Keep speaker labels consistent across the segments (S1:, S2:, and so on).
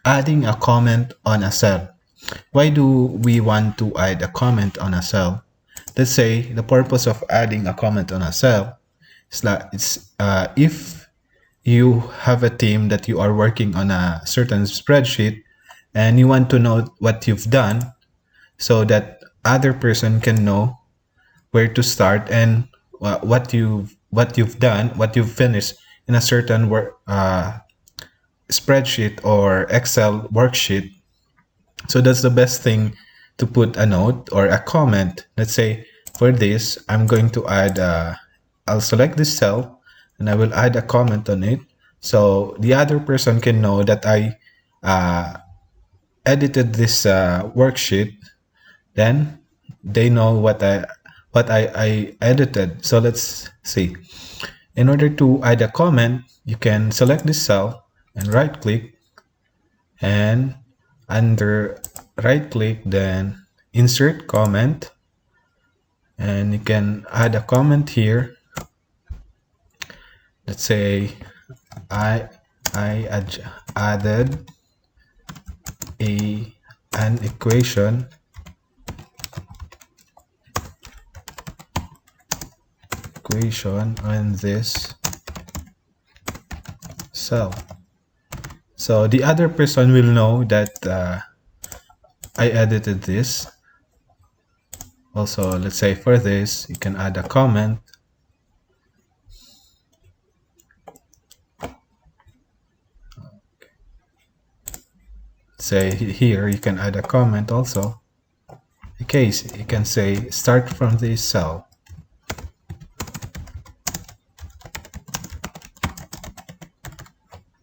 S1: adding a comment on a cell. Why do we want to add a comment on a cell? Let's say the purpose of adding a comment on a cell is that if you have a team that you are working on a certain spreadsheet and you want to know what you've done so that other person can know where to start and what you've done, what you've finished in a certain spreadsheet or Excel worksheet. So that's the best thing, to put a note or a comment. Let's say for this, I'm going to add, I'll select this cell and I will add a comment on it. So the other person can know that I edited this worksheet. Then they know what I edited. So let's see. In order to add a comment, you can select this cell and right click, and under right click, then insert comment, and you can add a comment here. Let's say I added an equation on this cell. So the other person will know that I edited this. Also, let's say for this, you can add a comment. Say here, you can add a comment also. Okay, so you can say start from this cell.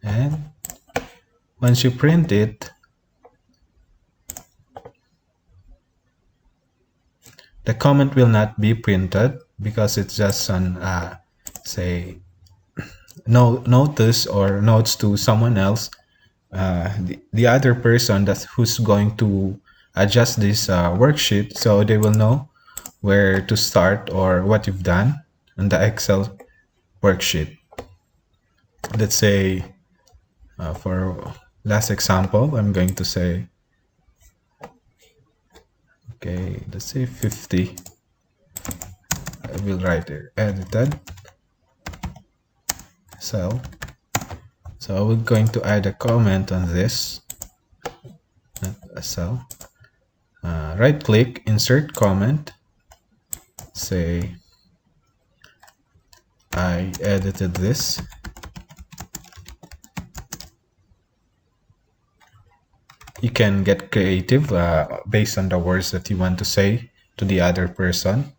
S1: And once you print it, the comment will not be printed because it's just an say notice or notes to someone else, the other person who's going to adjust this worksheet, so they will know where to start or what you've done on the Excel worksheet. Let's say for last example, I'm going to say, okay, let's say 50. I will write there, edited cell. So we're going to add a comment on this, not a cell. Right click, insert comment, say I edited this. You can get creative based on the words that you want to say to the other person.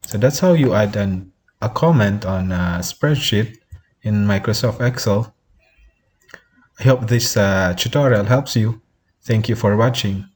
S1: So that's how you add a comment on a spreadsheet in Microsoft Excel. I hope this tutorial helps you. Thank you for watching.